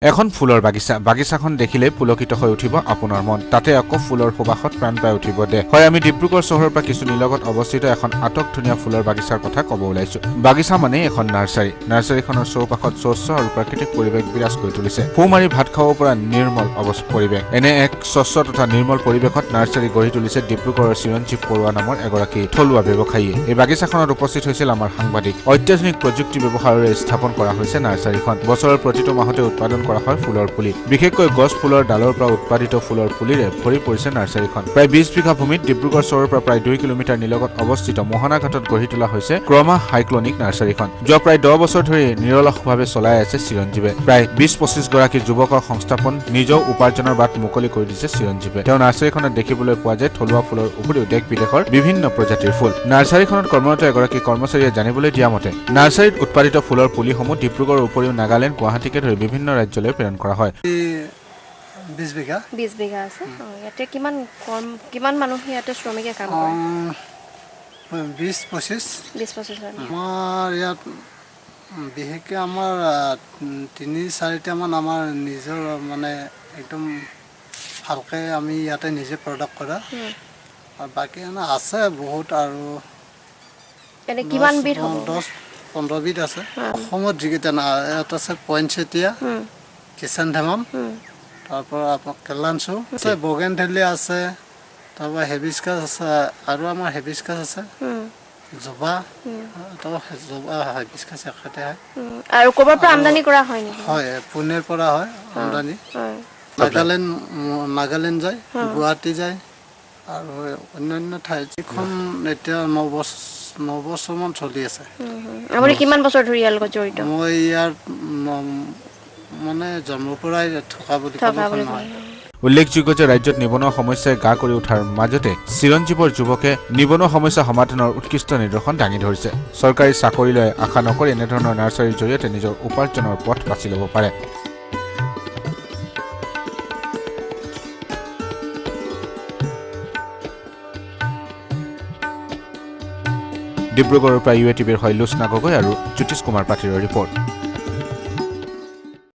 এখন ফুলৰ বাগিচাখন দেখিলে পুলকিত হৈ উঠিব আপোনাৰ মন তাতে আকৌ ফুলৰ সুবাসত প্ৰাণ পাই উঠিব দে হয় আমি ডিব্ৰুগড় চহৰৰ পৰা কিছু নিলগত অৱস্থিত এখন আটক ধুনীয়া ফুলৰ বাগিচাৰ কথা ক'ব ওলাইছো বাগিচা মানে এখন নাৰ্চাৰীখনৰ চৌপাশত স্বচ্ছ আৰু প্ৰাকৃতিক পৰিৱেশ বিৰাজ কৰি তুলিছে ফুমাৰি ভাত খাব পৰা নিৰ্মল পৰিৱেশ এনে এক স্বচ্ছ তথা নিৰ্মল পৰিৱেশত নাৰ্চাৰী গঢ়ি তুলিছে ডিব্ৰুগড়ৰ চিৰঞ্জীৱ বৰুৱা নামৰ এগৰাকী থলুৱা ব্যৱসায়ীয়ে এই বাগিচাখনত উপস্থিত হৈছিল আমাৰ সাংবাদিক অত্যাধুনিক প্ৰযুক্তি ব্যৱহাৰেৰে স্থাপন কৰা হৈছে নাৰ্চাৰীখন বছৰৰ প্ৰতিটো মাহতে উৎপাদন কৰা হয় ফুলৰ পুলি বিশেষকৈ গছ ফুলৰ ডালৰ পৰা উৎপাদিত ফুলৰ পুলিৰে ভৰি পৰিছে নাৰ্চাৰীখন প্ৰায় 20 বিঘা ভূমিত ডিব্ৰুগড় চহৰৰ পৰা প্ৰায় 2 কিলোমিটাৰ নিলগত অৱস্থিত মোহনাঘাটত গঢ়ি তোলা হৈছে ক্ৰমা হাইক্লনিক নাৰ্চাৰীখন যোৱা প্ৰায় 10 বছৰ ধৰি নিৰলসভাৱে চলাই আছে চিৰঞ্জীৱে প্ৰায় 20-25 গৰাকী যুৱকৰ সংস্থাপন নিজৰ উপাৰ্জনৰ বাট মুকলি কৰি দিছে চিৰঞ্জীৱে তেওঁ নাৰ্চাৰীখনত দেখিবলৈ পোৱা যায় থলুৱা ফুলৰ উপৰিও দেশ বিদেশৰ বিভিন্ন প্ৰজাতিৰ ফুল নাৰ্চাৰীখনত কৰ্মৰত এগৰাকী কৰ্মচাৰীয়ে জানিবলৈ দিয়া মতে নাৰ্চাৰীত উৎপাদিত ফুলৰ পুলিসমূহ ডিব্ৰুগড়ৰ উপৰিও নাগালেণ্ড গুৱাহাটীকে ধৰি বিভিন্ন ৰাজ্যলৈ প্ৰেৰণ কৰা হয় 20 বিঘা আছে ইয়াতে কিমান মানুহ ইয়াতে শ্ৰমিকে কাম কৰে 20-25 আমাৰ ইয়াত বিশেষকৈ আমাৰ 3-4টা মান আমাৰ নিজৰ মানে একদম ভালকৈ আমি ইয়াতে নিজে প্ৰডাক্ট কৰা আৰু বাকী আছে বহুত আৰু এনে কিমান বিধ হ'ব 10-15 বিধ আছে অসমত যিকেইটা ইয়াত আছে পইণ্টচেতিয়া কিষান ধামম তাৰপৰা আপোনাৰ কেলাঞ্চু আছে বগেনভেলি আছে তাৰপৰা হেবিস্কাছ আছে আৰু আমাৰ হেবিস্কাছ আছে জবা হেবিস্কাছ এখেতে হয় আৰু ক'ৰবাৰ পৰা আমদানি কৰা হয় নেকি হয় পুনেৰ পৰা হয় আমদানি নাগালেণ্ড যায় গুৱাহাটী যায় আৰু অন্যান্য ঠাইত যিখন এতিয়া 9 বছৰমান চলি আছে আপুনি কিমান বছৰ ধৰি ইয়াৰ লগত জড়িত মই ইয়াৰ মানে জন্মৰ পৰাই থকা বুলি ক'ব নহয় উল্লেখযোগ্য যে ৰাজ্যত নিবনুৱা সমস্যাই গা কৰি উঠাৰ মাজতে চিৰঞ্জীৱৰ যুৱকে নিবনুৱা সমস্যা সমাধানৰ উৎকৃষ্ট নিদৰ্শন দাঙি ধৰিছে চৰকাৰী চাকৰিলৈ আশা নকৰি এনেধৰণৰ নাৰ্চাৰীৰ জৰিয়তে নিজৰ উপাৰ্জনৰ পথ বাছি ল'ব পাৰে ডিব্ৰুগড়ৰ পৰা UATVৰ হৈ লুচনা গগৈ আৰু জ্যোতিষ কুমাৰ পাটিৰৰ ৰিপৰ্ট